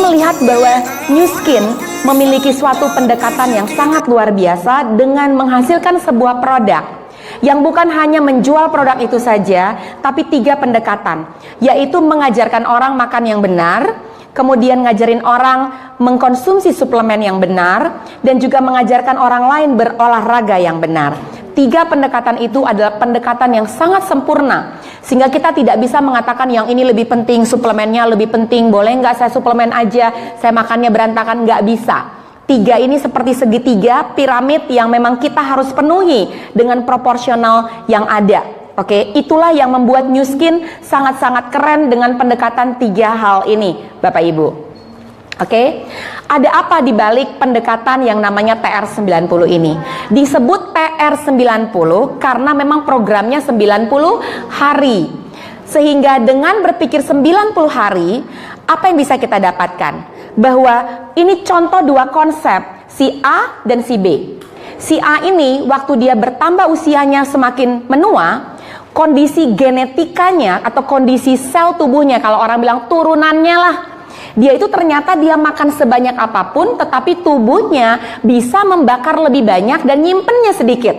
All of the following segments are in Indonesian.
melihat bahwa Nu Skin memiliki suatu pendekatan yang sangat luar biasa dengan menghasilkan sebuah produk yang bukan hanya menjual produk itu saja, tapi 3 pendekatan, yaitu mengajarkan orang makan yang benar, kemudian ngajarin orang mengkonsumsi suplemen yang benar, dan juga mengajarkan orang lain berolahraga yang benar. 3 pendekatan itu adalah pendekatan yang sangat sempurna, sehingga kita tidak bisa mengatakan yang ini lebih penting, suplemennya lebih penting, boleh nggak saya suplemen aja, saya makannya berantakan, nggak bisa. 3 ini seperti segitiga piramid yang memang kita harus penuhi dengan proporsional yang ada. Oke, itulah yang membuat Nu Skin sangat-sangat keren dengan pendekatan 3 hal ini, Bapak Ibu. Oke, ada apa di balik pendekatan yang namanya TR90 ini? Disebut TR90 karena memang programnya 90 hari. Sehingga dengan berpikir 90 hari, apa yang bisa kita dapatkan? Bahwa ini contoh 2 konsep, si A dan si B. Si A ini waktu dia bertambah usianya semakin menua, kondisi genetikanya atau kondisi sel tubuhnya, kalau orang bilang turunannya lah, dia itu ternyata dia makan sebanyak apapun tetapi tubuhnya bisa membakar lebih banyak dan nyimpennya sedikit.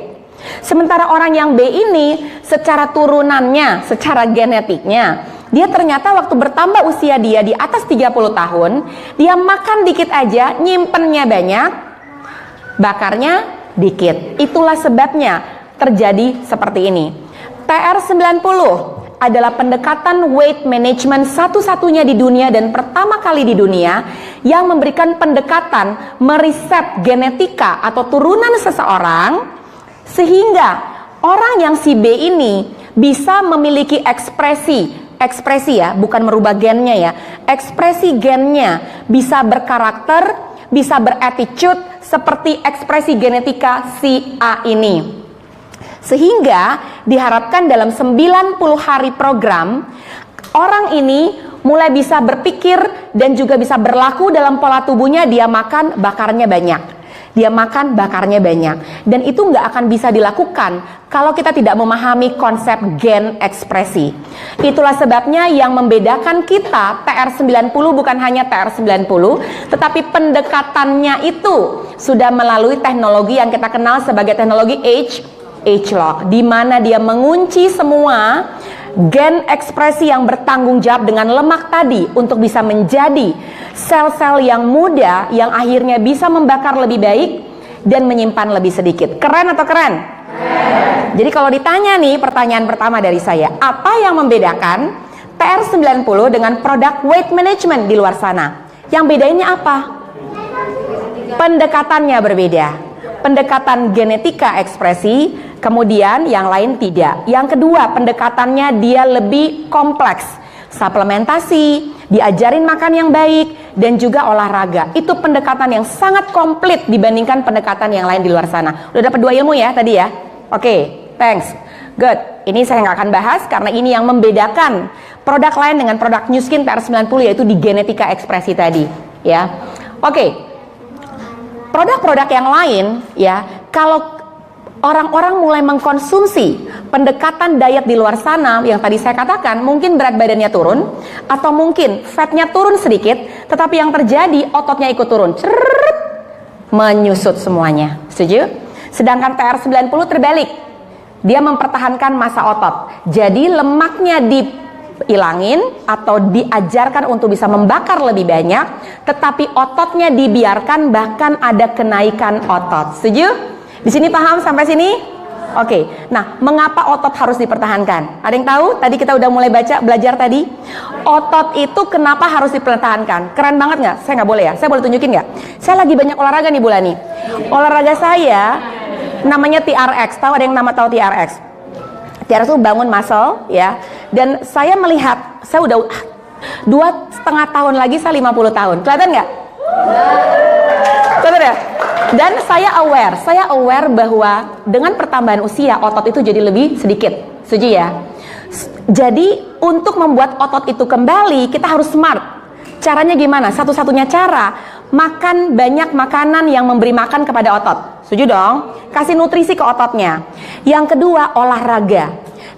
Sementara orang yang B ini secara turunannya, secara genetiknya, dia ternyata waktu bertambah usia dia di atas 30 tahun, dia makan dikit aja, nyimpennya banyak, bakarnya dikit. Itulah sebabnya terjadi seperti ini. TR90 adalah pendekatan weight management satu-satunya di dunia dan pertama kali di dunia yang memberikan pendekatan meriset genetika atau turunan seseorang sehingga orang yang si B ini bisa memiliki ekspresi ya, bukan merubah gennya ya, ekspresi gennya bisa berkarakter, bisa berattitude seperti ekspresi genetika si A ini. Sehingga diharapkan dalam 90 hari program, orang ini mulai bisa berpikir dan juga bisa berlaku dalam pola tubuhnya. Dia makan, bakarnya banyak. Dia makan, bakarnya banyak. Dan itu nggak akan bisa dilakukan kalau kita tidak memahami konsep gen ekspresi. Itulah sebabnya yang membedakan kita TR90 bukan hanya TR90, tetapi pendekatannya itu sudah melalui teknologi yang kita kenal sebagai teknologi Age-Lock, di mana dia mengunci semua gen ekspresi yang bertanggung jawab dengan lemak tadi untuk bisa menjadi sel-sel yang muda yang akhirnya bisa membakar lebih baik dan menyimpan lebih sedikit. Keren atau keren? Keren. Jadi kalau ditanya nih, pertanyaan pertama dari saya, apa yang membedakan TR90 dengan produk weight management di luar sana? Yang bedainnya apa? Pendekatannya berbeda. Pendekatan genetika ekspresi, kemudian yang lain tidak. Yang kedua, pendekatannya dia lebih kompleks. Suplementasi, diajarin makan yang baik, dan juga olahraga. Itu pendekatan yang sangat komplit dibandingkan pendekatan yang lain di luar sana. Udah dapat 2 ilmu ya tadi ya? Oke, thanks. Good. Ini saya nggak akan bahas karena ini yang membedakan produk lain dengan produk Nu Skin TR90, yaitu di genetika ekspresi tadi. Ya, oke. Produk-produk yang lain ya, kalau orang-orang mulai mengkonsumsi pendekatan diet di luar sana yang tadi saya katakan, mungkin berat badannya turun atau mungkin fatnya turun sedikit, tetapi yang terjadi ototnya ikut turun, menyusut semuanya. Setuju? Sedangkan TR90 terbalik, dia mempertahankan massa otot, jadi lemaknya dihilangin atau diajarkan untuk bisa membakar lebih banyak, tetapi ototnya dibiarkan, bahkan ada kenaikan otot. Setuju? Di sini paham sampai sini? Oke. Nah, mengapa otot harus dipertahankan? Ada yang tahu? Tadi kita udah mulai belajar tadi. Otot itu kenapa harus dipertahankan? Keren banget nggak? Saya nggak boleh ya? Saya boleh tunjukin nggak? Saya lagi banyak olahraga nih bulan nih. Olahraga saya namanya TRX. Tahu, ada yang tahu TRX? TRX itu bangun muscle ya. Dan saya melihat, saya udah 2,5 tahun lagi saya 50 tahun. Kelihatan nggak? Kelihatan ya? Dan saya aware bahwa dengan pertambahan usia otot itu jadi lebih sedikit. Setuju ya? Jadi untuk membuat otot itu kembali, kita harus smart. Caranya gimana? Satu-satunya cara, makan banyak makanan yang memberi makan kepada otot. Setuju dong? Kasih nutrisi ke ototnya. Yang kedua, olahraga.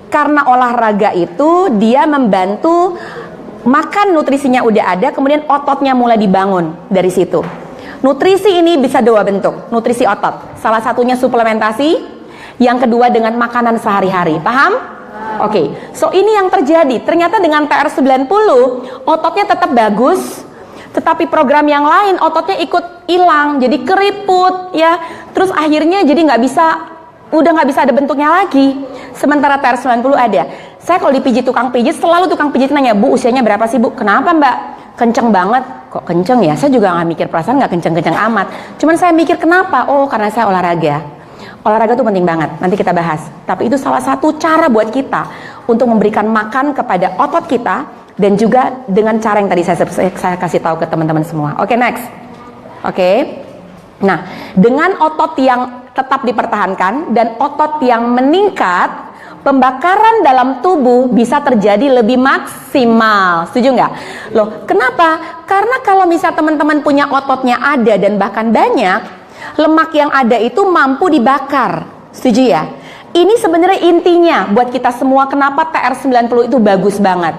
Karena olahraga itu dia membantu Makan nutrisinya udah ada, kemudian ototnya mulai dibangun dari situ. Nutrisi ini bisa dua bentuk, nutrisi otot. Salah satunya suplementasi, yang kedua dengan makanan sehari-hari. Paham? Oke, so ini yang terjadi. Ternyata dengan TR90 ototnya tetap bagus, tetapi program yang lain ototnya ikut hilang, jadi keriput ya. Terus akhirnya jadi udah nggak bisa ada bentuknya lagi. Sementara TR90 ada. Saya kalau dipijit tukang pijit, selalu tukang pijit nanya, "Bu, usianya berapa sih, Bu?" "Kenapa, Mbak?" "Kenceng banget." "Kok kenceng ya?" Saya juga nggak mikir, perasaan nggak kenceng-kenceng amat. Cuman saya mikir kenapa? Oh, karena saya olahraga. Olahraga itu penting banget, nanti kita bahas. Tapi itu salah satu cara buat kita untuk memberikan makan kepada otot kita, dan juga dengan cara yang tadi saya kasih tahu ke teman-teman semua. Oke, next. Oke. Nah, dengan otot yang tetap dipertahankan dan otot yang meningkat, pembakaran dalam tubuh bisa terjadi lebih maksimal. Setuju nggak? Loh, kenapa? Karena kalau misal teman-teman punya ototnya ada dan bahkan banyak, lemak yang ada itu mampu dibakar. Setuju ya? Ini sebenarnya intinya buat kita semua kenapa TR90 itu bagus banget.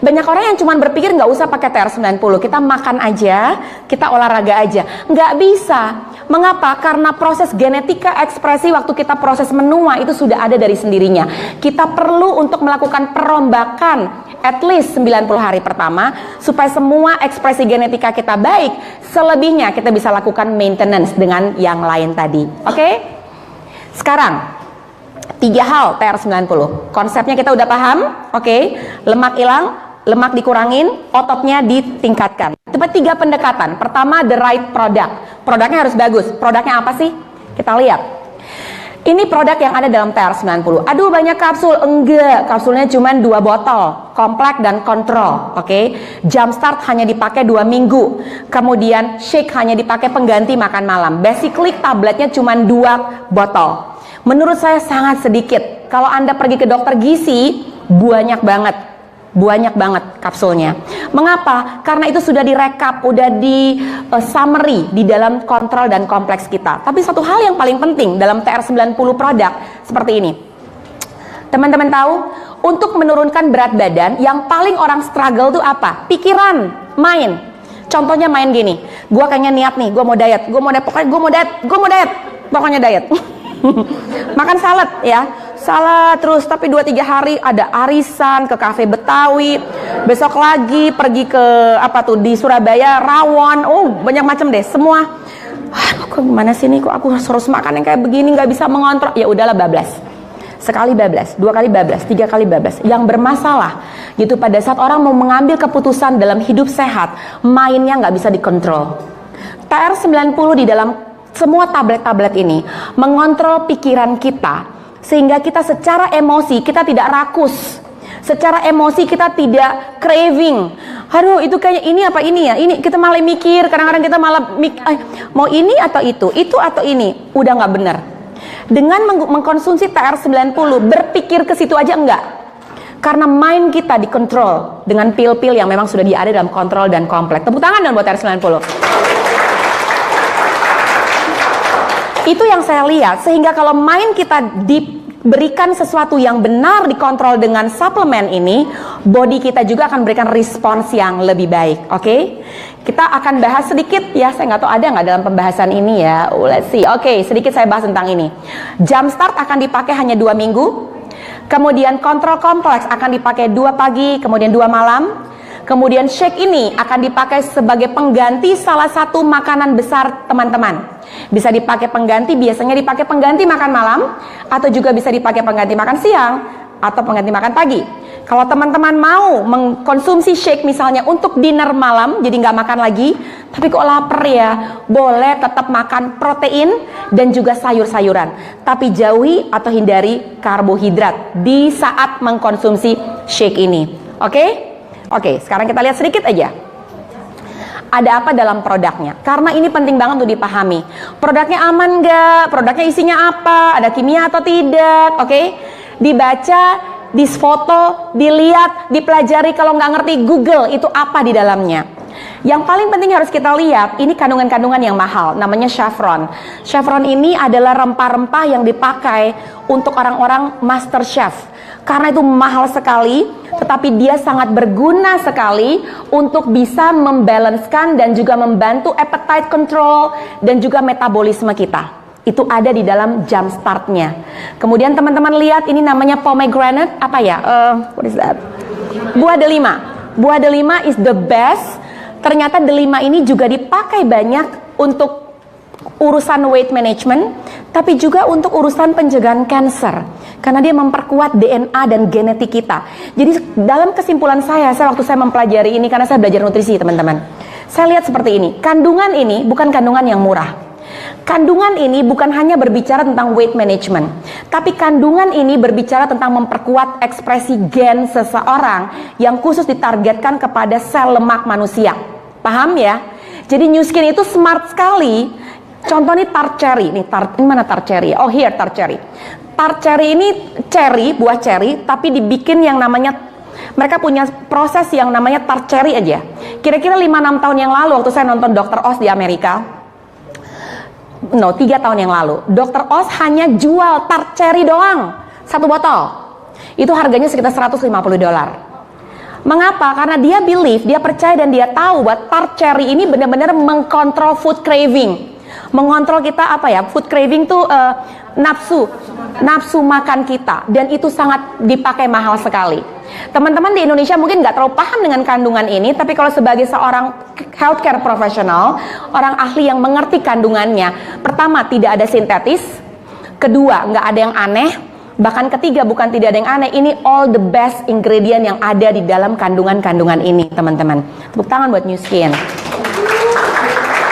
Banyak orang yang cuma berpikir nggak usah pakai TR90, kita makan aja, kita olahraga aja. Nggak bisa. Mengapa? Karena proses genetika ekspresi waktu kita proses menua itu sudah ada dari sendirinya. Kita perlu untuk melakukan perombakan at least 90 hari pertama supaya semua ekspresi genetika kita baik. Selebihnya kita bisa lakukan maintenance dengan yang lain tadi. Oke? Sekarang 3 hal TR90. Konsepnya kita udah paham, oke? Lemak hilang, lemak dikurangin, ototnya ditingkatkan. Coba 3 pendekatan. Pertama, the right product. Produknya harus bagus. Produknya apa sih? Kita lihat. Ini produk yang ada dalam TR90. Aduh, banyak kapsul. Enggak, kapsulnya cuma 2 botol. Kompleks dan kontrol, oke? Jumpstart hanya dipakai 2 minggu. Kemudian shake hanya dipakai pengganti makan malam. Basically tabletnya cuma 2 botol. Menurut saya sangat sedikit. Kalau Anda pergi ke dokter gizi, banyak banget kapsulnya. Mengapa? Karena itu sudah direkap, udah di summary di dalam kontrol dan kompleks kita. Tapi satu hal yang paling penting dalam TR90 produk seperti ini. Teman-teman tahu, untuk menurunkan berat badan yang paling orang struggle itu apa? Pikiran, main. Contohnya main gini, gua kayaknya niat nih, gua mau diet, pokoknya diet. Makan salad ya, salad terus, tapi 2-3 hari ada arisan ke kafe Betawi, besok lagi pergi ke di Surabaya rawon, banyak macam deh semua. Kok gimana sih nih, kok aku harus makan yang kayak begini, nggak bisa mengontrol. Ya udahlah, bablas. Sekali bablas, 2 kali bablas, 3 kali bablas. Yang bermasalah gitu pada saat orang mau mengambil keputusan dalam hidup sehat, mainnya nggak bisa dikontrol. TR90 di dalam semua tablet-tablet ini mengontrol pikiran kita, sehingga kita secara emosi kita tidak rakus, secara emosi kita tidak craving. Aduh, itu kayaknya ini apa ini ya, ini kita malah mikir, kadang-kadang kita malah mau ini atau itu atau ini. Udah nggak benar. Dengan mengkonsumsi TR90, berpikir ke situ aja enggak, karena mind kita dikontrol dengan pil-pil yang memang sudah ada dalam kontrol dan kompleks. Tepuk tangan dong buat TR90. Itu yang saya lihat, sehingga kalau mind kita diberikan sesuatu yang benar, dikontrol dengan suplemen ini, body kita juga akan berikan respons yang lebih baik. Oke? Kita akan bahas sedikit ya, saya nggak tahu ada nggak dalam pembahasan ini ya. Let's see. Oke, sedikit saya bahas tentang ini. Jumpstart akan dipakai hanya 2 minggu. Kemudian kontrol kompleks akan dipakai 2 pagi, kemudian 2 malam. Kemudian shake ini akan dipakai sebagai pengganti salah satu makanan besar teman-teman. Bisa dipakai pengganti, biasanya dipakai pengganti makan malam, atau juga bisa dipakai pengganti makan siang, atau pengganti makan pagi. Kalau teman-teman mau mengkonsumsi shake misalnya untuk dinner malam, jadi nggak makan lagi, tapi kok lapar ya, boleh tetap makan protein dan juga sayur-sayuran. Tapi jauhi atau hindari karbohidrat di saat mengkonsumsi shake ini. Oke? Oke, sekarang kita lihat sedikit aja. Ada apa dalam produknya? Karena ini penting banget untuk dipahami. Produknya aman nggak? Produknya isinya apa? Ada kimia atau tidak? Oke? Dibaca, disfoto, dilihat, dipelajari. Kalau nggak ngerti, Google itu apa di dalamnya. Yang paling penting harus kita lihat, ini kandungan-kandungan yang mahal, namanya saffron. Saffron ini adalah rempah-rempah yang dipakai untuk orang-orang master chef. karena itu mahal sekali, tetapi dia sangat berguna sekali untuk bisa membalancekan dan juga membantu appetite control dan juga metabolisme kita. Itu ada di dalam jump startnya. Kemudian teman-teman lihat ini namanya pomegranate, apa ya? What is that? Buah delima. Buah delima is the best. Ternyata delima ini juga dipakai banyak untuk urusan weight management, tapi juga untuk urusan pencegahan kanker. Karena dia memperkuat DNA dan genetik kita. Jadi dalam kesimpulan saya waktu saya mempelajari ini, karena saya belajar nutrisi teman-teman, saya lihat seperti ini. Kandungan ini bukan kandungan yang murah. Kandungan ini bukan hanya berbicara tentang weight management, tapi kandungan ini berbicara tentang memperkuat ekspresi gen seseorang yang khusus ditargetkan kepada sel lemak manusia. Paham ya? Jadi New Skin itu smart sekali. Contoh nih tart cherry. Ini mana tart cherry? Oh here tart cherry. Tart cherry ini cherry, buah cherry, tapi dibikin yang namanya, mereka punya proses yang namanya tart cherry aja. Kira-kira 5-6 tahun yang lalu waktu saya nonton Dr. Oz di Amerika, 3 tahun yang lalu, Dr. Oz hanya jual tart cherry doang, 1 botol. Itu harganya sekitar $150. Mengapa? Karena dia believe, dia percaya dan dia tahu bahwa tart cherry ini benar-benar mengkontrol food craving. Mengontrol kita apa ya? Food craving tuh nafsu makan kita, dan itu sangat dipakai mahal sekali. Teman-teman di Indonesia mungkin nggak terlalu paham dengan kandungan ini, tapi kalau sebagai seorang healthcare profesional, orang ahli yang mengerti kandungannya, pertama tidak ada sintetis, kedua nggak ada yang aneh, bahkan ketiga bukan tidak ada yang aneh, ini all the best ingredient yang ada di dalam kandungan-kandungan ini, teman-teman. Tepuk tangan buat New Skin.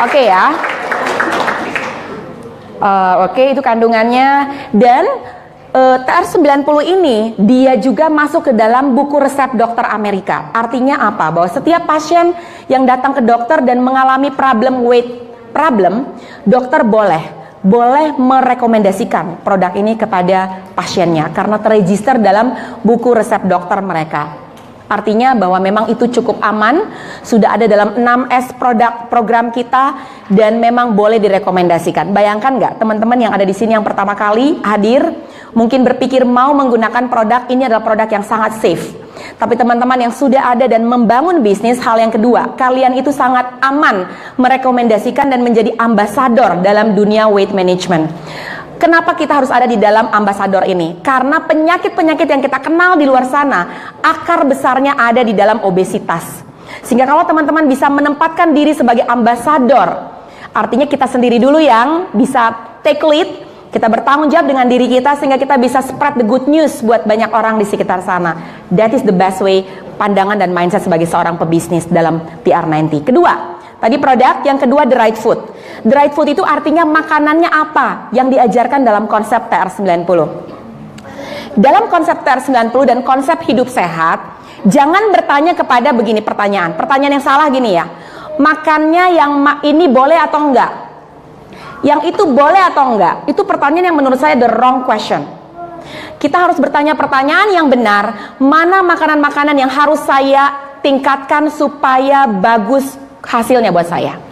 Oke ya. Oke, itu kandungannya. Dan TR90 ini dia juga masuk ke dalam buku resep dokter Amerika. Artinya apa? Bahwa setiap pasien yang datang ke dokter dan mengalami weight problem, dokter boleh merekomendasikan produk ini kepada pasiennya karena terregister dalam buku resep dokter mereka. Artinya bahwa memang itu cukup aman, sudah ada dalam 6S program kita, dan memang boleh direkomendasikan. Bayangkan nggak teman-teman yang ada di sini yang pertama kali hadir, mungkin berpikir mau menggunakan produk ini adalah produk yang sangat safe. Tapi teman-teman yang sudah ada dan membangun bisnis, hal yang kedua, kalian itu sangat aman merekomendasikan dan menjadi ambasador dalam dunia weight management. Kenapa kita harus ada di dalam ambasador ini? Karena penyakit-penyakit yang kita kenal di luar sana, akar besarnya ada di dalam obesitas. Sehingga kalau teman-teman bisa menempatkan diri sebagai ambasador, artinya kita sendiri dulu yang bisa take lead, kita bertanggung jawab dengan diri kita sehingga kita bisa spread the good news buat banyak orang di sekitar sana. That is the best way, pandangan dan mindset sebagai seorang pebisnis dalam TR90. Kedua, tadi produk, yang kedua the right food. The right food itu artinya makanannya apa yang diajarkan dalam konsep TR90. Dalam konsep TR90 dan konsep hidup sehat, jangan bertanya kepada begini pertanyaan yang salah gini ya, makannya yang ini boleh atau enggak, yang itu boleh atau enggak. Itu pertanyaan yang menurut saya the wrong question. Kita harus bertanya pertanyaan yang benar, mana makanan-makanan yang harus saya tingkatkan supaya bagus hasilnya buat saya.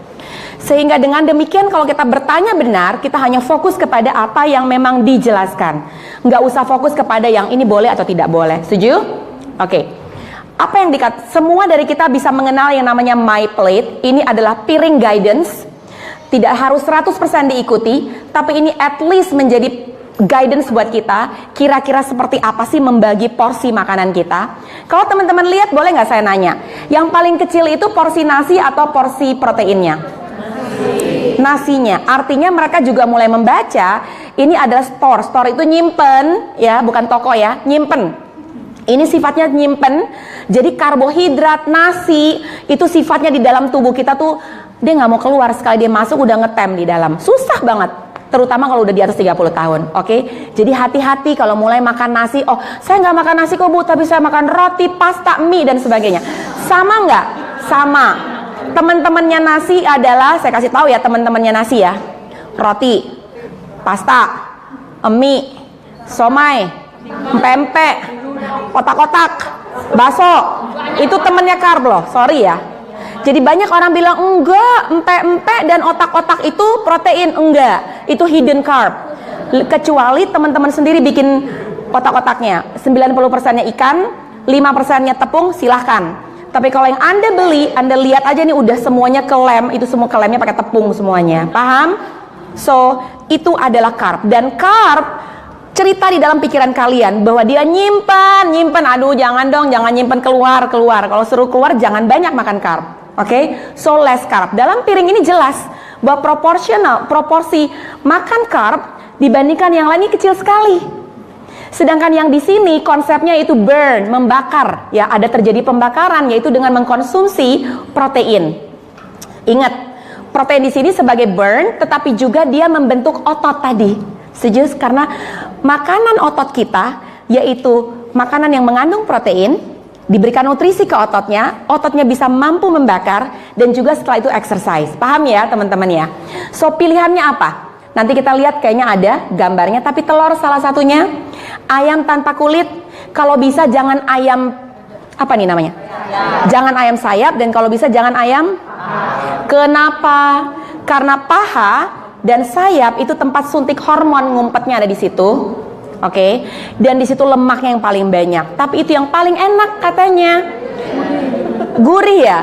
Sehingga dengan demikian kalau kita bertanya benar, kita hanya fokus kepada apa yang memang dijelaskan. Nggak usah fokus kepada yang ini boleh atau tidak boleh. Setuju? Oke. Apa yang semua dari kita bisa mengenal yang namanya My Plate. Ini adalah piring guidance. Tidak harus 100% diikuti, tapi ini at least menjadi guidance buat kita. Kira-kira seperti apa sih membagi porsi makanan kita. Kalau teman-teman lihat, boleh nggak saya nanya, yang paling kecil itu porsi nasi atau porsi proteinnya? Nasinya. Artinya mereka juga mulai membaca, ini adalah store itu nyimpen ya, bukan toko ya, nyimpen. Ini sifatnya nyimpen. Jadi karbohidrat, nasi itu sifatnya di dalam tubuh kita tuh dia nggak mau keluar, sekali dia masuk udah ngetem di dalam. Susah banget, terutama kalau udah di atas 30 tahun. Oke? Jadi hati-hati kalau mulai makan nasi. Oh, saya nggak makan nasi kok Bu, tapi saya makan roti, pasta, mie dan sebagainya. Sama nggak? Sama. Teman-temannya nasi adalah, saya kasih tahu ya teman-temannya nasi ya, roti, pasta, mie, somai, pempek, kotak-kotak, bakso, itu temennya karb loh, sorry ya. Jadi banyak orang bilang enggak, empek-empek dan otak-otak itu protein, enggak, itu hidden carb. Kecuali teman-teman sendiri bikin otak-otaknya. 90%-nya ikan, 5%-nya tepung, silahkan. Tapi kalau yang Anda beli, Anda lihat aja nih udah semuanya kelem, itu semua kelemnya pakai tepung semuanya. Paham? So, itu adalah carb. Dan carb cerita di dalam pikiran kalian bahwa dia nyimpan, aduh jangan dong, jangan nyimpan keluar. Kalau suruh keluar jangan banyak makan carb. Oke? So less carb. Dalam piring ini jelas bahwa proporsi makan carb dibandingkan yang lain ini kecil sekali. Sedangkan yang di sini konsepnya itu burn, membakar, ya ada terjadi pembakaran yaitu dengan mengkonsumsi protein. Ingat, protein di sini sebagai burn, tetapi juga dia membentuk otot tadi. Setuju? Karena makanan otot kita yaitu makanan yang mengandung protein, diberikan nutrisi ke ototnya bisa mampu membakar dan juga setelah itu exercise. Paham ya teman-teman ya? So pilihannya apa? Nanti kita lihat kayaknya ada gambarnya, tapi telur salah satunya, ayam tanpa kulit, kalau bisa jangan ayam, apa nih namanya? Jangan ayam sayap, dan kalau bisa jangan ayam. Kenapa? Karena paha dan sayap itu tempat suntik hormon, ngumpetnya ada di situ. Oke, dan di situ lemaknya yang paling banyak. Tapi itu yang paling enak katanya. Gurih ya?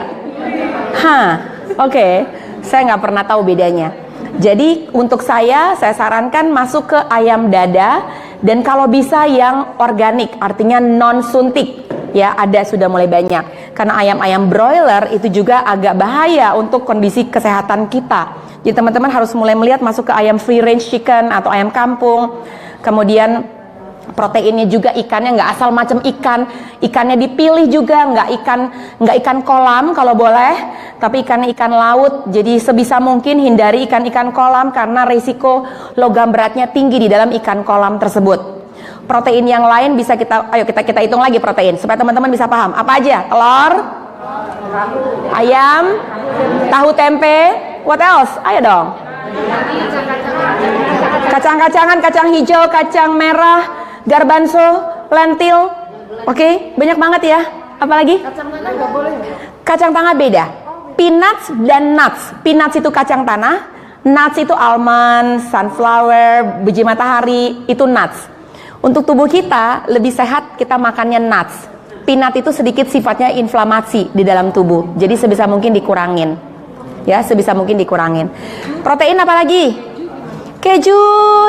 Oke. Saya nggak pernah tahu bedanya. Jadi untuk saya sarankan masuk ke ayam dada, dan kalau bisa yang organik, artinya non suntik. Ya, ada sudah mulai banyak. Karena ayam-ayam broiler itu juga agak bahaya untuk kondisi kesehatan kita. Jadi teman-teman harus mulai melihat masuk ke ayam free range chicken atau ayam kampung. Kemudian proteinnya juga ikannya nggak asal macam ikannya dipilih juga, nggak ikan kolam kalau boleh, tapi ikan laut. Jadi sebisa mungkin hindari ikan kolam karena risiko logam beratnya tinggi di dalam ikan kolam tersebut. Protein yang lain bisa kita hitung lagi protein supaya teman-teman bisa paham. Apa aja? Telur, ayam, tahu tempe, what else? Ayo dong. Kacang-kacangan, kacang hijau, kacang merah, garbanzo, lentil. Oke, banyak banget ya. Apalagi? Kacang tanah nggak boleh. Kacang tanah beda. Peanuts dan nuts. Peanuts itu kacang tanah, nuts itu almond, sunflower, biji matahari, itu nuts. Untuk tubuh kita lebih sehat kita makannya nuts. Peanut itu sedikit sifatnya inflamasi di dalam tubuh. Jadi sebisa mungkin dikurangin. Ya, sebisa mungkin dikurangin. Protein apa lagi? Keju,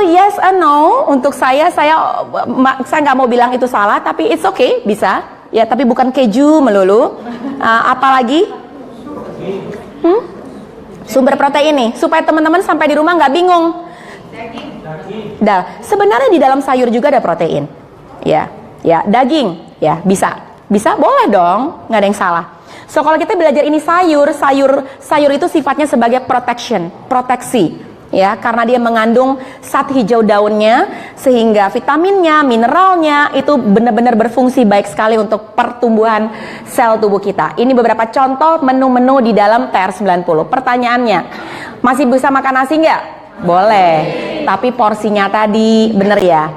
yes and no. Untuk saya nggak mau bilang itu salah, tapi it's okay, bisa. Ya, tapi bukan keju melulu. Apalagi? Sumber protein nih, supaya teman-teman sampai di rumah nggak bingung. Sebenarnya di dalam sayur juga ada protein. Ya, daging, ya bisa boleh dong, nggak ada yang salah. So kalau kita belajar ini sayur itu sifatnya sebagai proteksi, ya, karena dia mengandung zat hijau daunnya, sehingga vitaminnya, mineralnya itu benar-benar berfungsi baik sekali untuk pertumbuhan sel tubuh kita. Ini beberapa contoh menu-menu di dalam TR90. Pertanyaannya, masih bisa makan nasi nggak? Boleh, tapi porsinya tadi bener ya.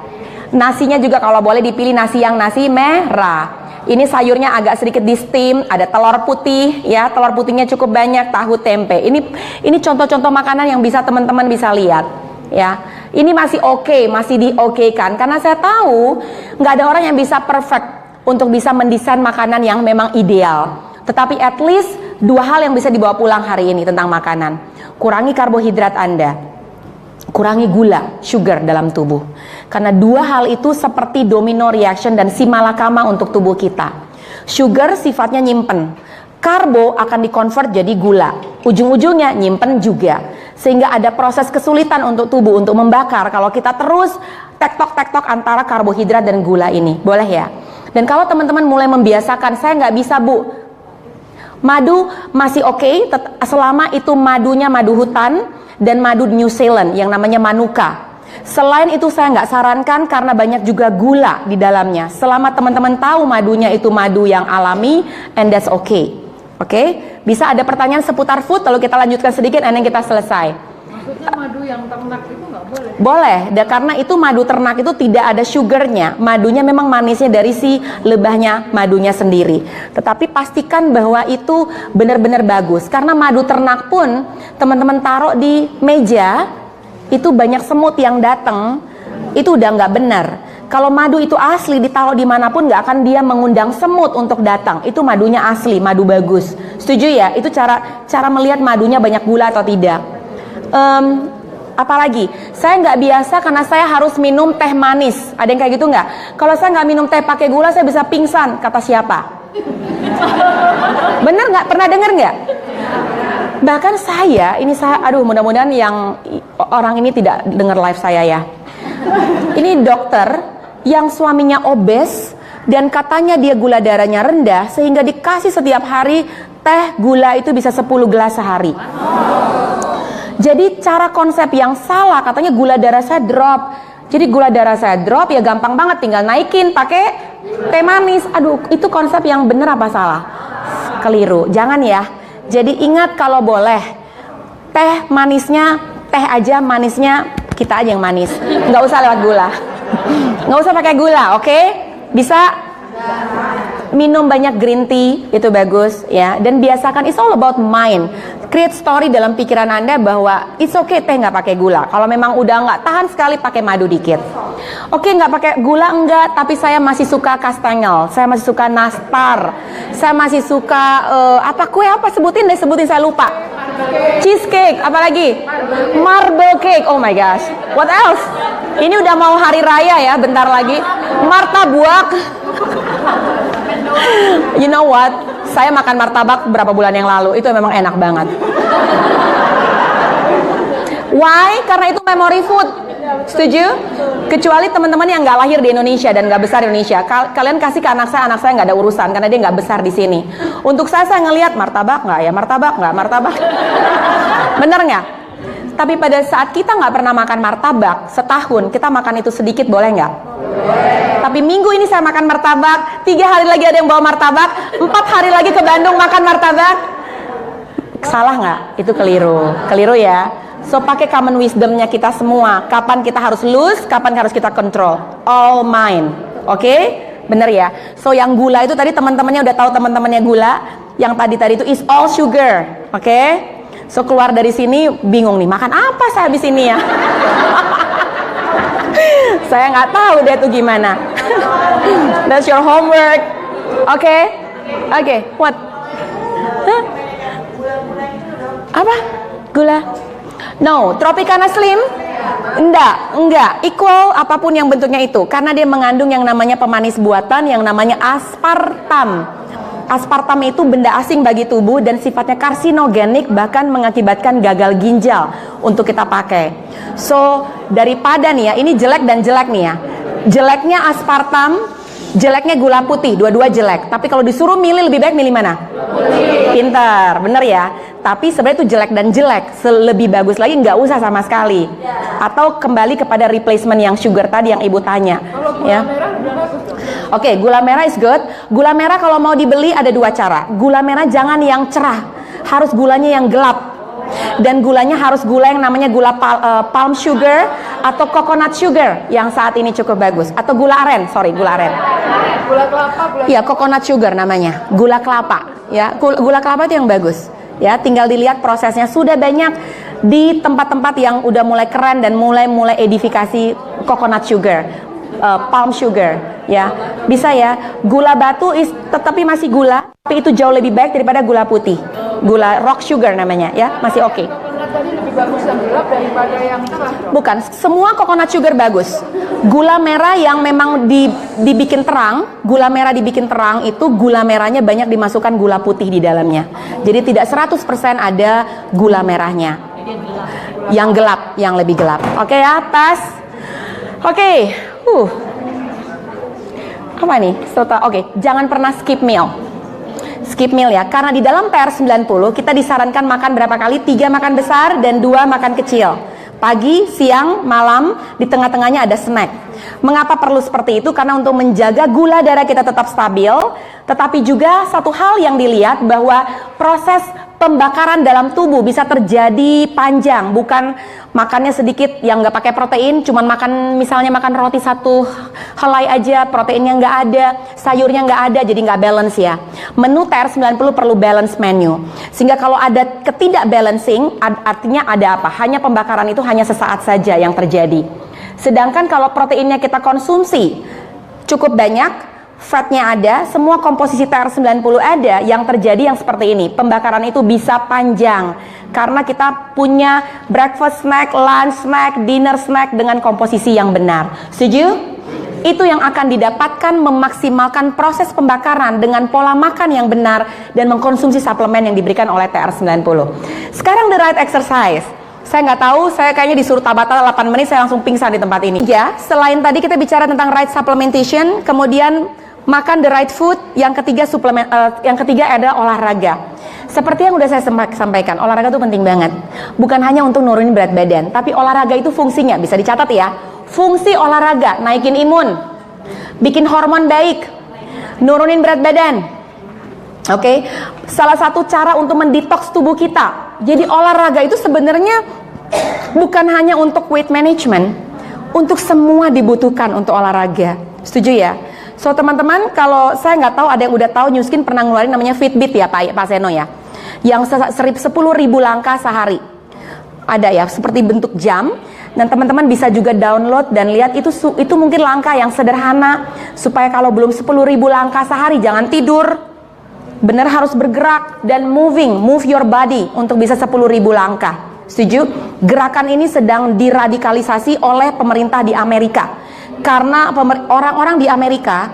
Nasinya juga kalau boleh dipilih nasi merah. Ini sayurnya agak sedikit di steam, ada telur putih, ya, telur putihnya cukup banyak, tahu tempe. Ini contoh-contoh makanan yang bisa teman-teman bisa lihat, ya. Ini masih masih di-okekan, karena saya tahu nggak ada orang yang bisa perfect untuk bisa mendesain makanan yang memang ideal. Tetapi at least 2 hal yang bisa dibawa pulang hari ini tentang makanan. Kurangi karbohidrat Anda, kurangi gula, sugar dalam tubuh. Karena 2 hal itu seperti domino reaction dan si malakama untuk tubuh kita. Sugar sifatnya nyimpen, karbo akan dikonvert jadi gula, ujung-ujungnya nyimpen juga. Sehingga ada proses kesulitan untuk tubuh untuk membakar kalau kita terus tektok antara karbohidrat dan gula ini. Boleh ya? Dan kalau teman-teman mulai membiasakan, saya nggak bisa bu, madu masih oke, selama itu madunya madu hutan dan madu New Zealand yang namanya manuka. Selain itu saya nggak sarankan karena banyak juga gula di dalamnya. Selama teman-teman tahu madunya itu madu yang alami, and that's okay. Oke? Bisa ada pertanyaan seputar food, lalu kita lanjutkan sedikit, and then kita selesai. Maksudnya madu yang ternak itu nggak boleh? Boleh, karena itu madu ternak itu tidak ada sugarnya. Madunya memang manisnya dari si lebahnya madunya sendiri. Tetapi pastikan bahwa itu benar-benar bagus. Karena madu ternak pun teman-teman taruh di meja, itu banyak semut yang datang, itu udah nggak benar. Kalau madu itu asli, ditaruh dimanapun nggak akan dia mengundang semut untuk datang. Itu madunya asli, madu bagus. Setuju ya? Itu cara melihat madunya banyak gula atau tidak. Apalagi, saya nggak biasa karena saya harus minum teh manis. Ada yang kayak gitu nggak? Kalau saya nggak minum teh pakai gula, saya bisa pingsan. Kata siapa? Bener nggak? Pernah denger nggak? Bahkan aduh, mudah-mudahan yang orang ini tidak dengar live saya ya. Ini dokter yang suaminya obes dan katanya dia gula darahnya rendah sehingga dikasih setiap hari teh gula itu bisa 10 gelas sehari. Jadi cara konsep yang salah, katanya gula darah saya drop. Jadi gula darah saya drop ya gampang banget, tinggal naikin pakai teh manis. Aduh, itu konsep yang bener apa salah? Keliru. Jangan ya. Jadi ingat kalau boleh teh manisnya teh aja, manisnya kita aja yang manis. Nggak usah lewat gula. Nggak usah pakai gula, oke? Bisa minum banyak green tea, itu bagus ya. Dan biasakan, it's all about mind. Create story dalam pikiran Anda bahwa it's okay teh nggak pakai gula. Kalau memang udah nggak tahan sekali, pakai madu dikit. Oke, nggak pakai gula enggak, tapi saya masih suka kastengel, saya masih suka nastar, saya masih suka kue apa, sebutin saya lupa. Cheesecake, apalagi? Marble cake, oh my gosh. What else? Ini udah mau hari raya ya, bentar lagi. Martabak. You know what? Saya makan martabak beberapa bulan yang lalu, itu memang enak banget. Why? Karena itu memory food. Setuju? Kecuali teman-teman yang nggak lahir di Indonesia dan nggak besar di Indonesia, kalian kasih ke anak saya nggak ada urusan karena dia nggak besar di sini. Untuk saya ngelihat martabak nggak ya, martabak. Bener nggak? Tapi pada saat kita nggak pernah makan martabak setahun, kita makan itu sedikit, boleh nggak? Tapi minggu ini saya makan martabak, 3 hari lagi ada yang bawa martabak, 4 hari lagi ke Bandung makan martabak. Salah nggak? Itu keliru ya. So pakai common wisdomnya kita semua. Kapan kita harus lose, kapan harus kita control. All mine, oke? Bener ya. So yang gula itu tadi teman-temannya udah tahu, teman-temannya gula. Yang tadi itu is all sugar, oke? So keluar dari sini bingung nih, makan apa saya habis ini ya? Saya nggak tahu deh itu gimana. That's your homework, oke? What? Huh? Apa? Gula? No, Tropicana Slim? Enggak. Equal apapun yang bentuknya itu. Karena dia mengandung yang namanya pemanis buatan, yang namanya aspartam. Aspartam itu benda asing bagi tubuh dan sifatnya karsinogenik, bahkan mengakibatkan gagal ginjal untuk kita pakai. So, daripada nih ya, ini jelek dan jelek nih ya. Jeleknya aspartam, jeleknya gula putih, dua-dua jelek. Tapi kalau disuruh milih, lebih baik milih mana? Pintar, bener ya. Tapi sebenarnya itu jelek dan jelek. Lebih bagus lagi nggak usah sama sekali. Atau kembali kepada replacement yang sugar tadi yang ibu tanya. Ya. Oke, gula merah is good. Gula merah kalau mau dibeli ada 2 cara. Gula merah jangan yang cerah, harus gulanya yang gelap. Dan gulanya harus gula yang namanya gula palm sugar atau coconut sugar yang saat ini cukup bagus. Atau gula aren. Gula kelapa. Iya, coconut sugar namanya. Gula kelapa. Ya, gula kelapa itu yang bagus. Ya, tinggal dilihat prosesnya. Sudah banyak di tempat-tempat yang udah mulai keren dan mulai edifikasi coconut sugar, palm sugar. Ya, bisa ya. Gula batu tetapi masih gula, tapi itu jauh lebih baik daripada gula putih. Gula rock sugar namanya, ya, masih oke. Tadi lebih bagus yang gelap daripada yang cerah. Bukan, semua coconut sugar bagus. Gula merah yang memang dibikin terang, gula merah dibikin terang itu gula merahnya banyak dimasukkan gula putih di dalamnya. Jadi tidak 100% ada gula merahnya. Yang gelap, yang lebih gelap. Oke ya, pas. Oke. Apa nih? Oke, jangan pernah skip meal. Skip meal ya, karena di dalam PR90 kita disarankan makan berapa kali? 3 makan besar dan 2 makan kecil. Pagi, siang, malam, di tengah-tengahnya ada snack. Mengapa perlu seperti itu? Karena untuk menjaga gula darah kita tetap stabil, tetapi juga satu hal yang dilihat bahwa proses pembakaran dalam tubuh bisa terjadi panjang, bukan makannya sedikit yang nggak pakai protein, cuman misalnya makan roti 1 helai aja, proteinnya nggak ada, sayurnya nggak ada, jadi nggak balance ya. Menu TR90 perlu balance menu, sehingga kalau ada ketidakbalancing, artinya ada apa? Hanya pembakaran itu hanya sesaat saja yang terjadi. Sedangkan kalau proteinnya kita konsumsi cukup banyak, fatnya ada, semua komposisi TR90 ada, yang terjadi yang seperti ini. Pembakaran itu bisa panjang karena kita punya breakfast snack, lunch snack, dinner snack dengan komposisi yang benar. Setuju? Itu yang akan didapatkan memaksimalkan proses pembakaran dengan pola makan yang benar dan mengkonsumsi suplemen yang diberikan oleh TR90. Sekarang the right exercise. Saya nggak tahu, saya kayaknya disuruh Tabata 8 menit, saya langsung pingsan di tempat ini. Ya, selain tadi kita bicara tentang right supplementation, kemudian makan the right food, yang ketiga suplemen, yang ketiga adalah olahraga. Seperti yang udah saya sampaikan, olahraga itu penting banget. Bukan hanya untuk nurunin berat badan, tapi olahraga itu fungsinya, bisa dicatat ya. Fungsi olahraga, naikin imun, bikin hormon baik, nurunin berat badan. Oke, salah satu cara untuk mendetoks tubuh kita. Jadi olahraga itu sebenarnya bukan hanya untuk weight management, untuk semua dibutuhkan untuk olahraga. Setuju ya? So teman-teman, kalau saya nggak tahu, ada yang udah tahu, Nu Skin pernah ngeluarin namanya Fitbit ya Pak Seno ya, yang 10.000 langkah sehari. Ada ya, seperti bentuk jam. Dan teman-teman bisa juga download dan lihat itu mungkin langkah yang sederhana supaya kalau belum 10.000 langkah sehari jangan tidur. Benar, harus bergerak dan move your body untuk bisa 10.000 langkah. Setuju? Gerakan ini sedang diradikalisasi oleh pemerintah di Amerika. Karena orang-orang di Amerika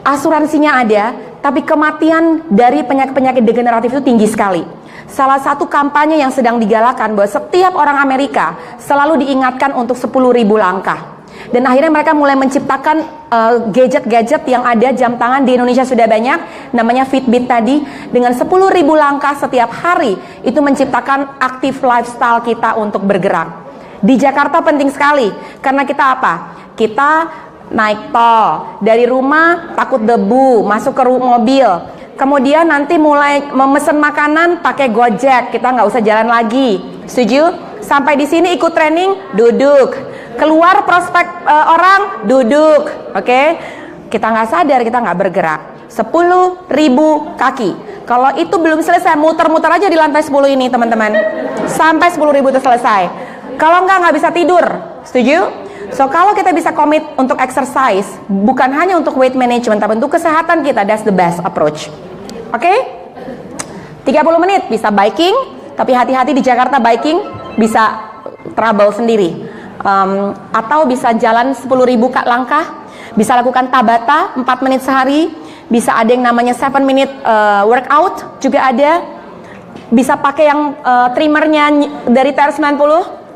asuransinya ada, tapi kematian dari penyakit-penyakit degeneratif itu tinggi sekali. Salah satu kampanye yang sedang digalakan bahwa setiap orang Amerika selalu diingatkan untuk 10.000 langkah. Dan akhirnya mereka mulai menciptakan gadget-gadget yang ada, jam tangan di Indonesia sudah banyak, namanya Fitbit tadi, dengan 10.000 langkah setiap hari, itu menciptakan aktif lifestyle kita untuk bergerak. Di Jakarta penting sekali, karena kita apa? Kita naik tol, dari rumah takut debu, masuk ke mobil, kemudian nanti mulai memesan makanan pakai Gojek, kita nggak usah jalan lagi. Setuju? Sampai di sini ikut training, duduk. Keluar prospek orang, duduk. Oke? Kita nggak sadar, kita nggak bergerak. 10.000 kaki. Kalau itu belum selesai, muter-muter aja di lantai 10 ini teman-teman, sampai 10.000 itu selesai. Kalau nggak bisa tidur. Setuju? So kalau kita bisa komit untuk exercise, bukan hanya untuk weight management, tapi untuk kesehatan kita, that's the best approach. Oke? 30 menit bisa biking, tapi hati-hati di Jakarta biking bisa trouble sendiri. Atau bisa jalan 10.000 langkah, bisa lakukan Tabata 4 menit sehari, bisa ada yang namanya 7 minute workout juga ada, bisa pakai yang trimmernya dari TR90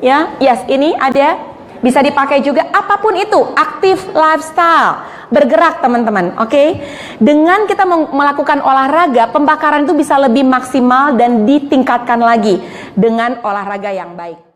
ya, yes ini ada, bisa dipakai juga, apapun itu, aktif lifestyle, bergerak teman-teman, oke? Dengan kita melakukan olahraga, pembakaran itu bisa lebih maksimal dan ditingkatkan lagi dengan olahraga yang baik.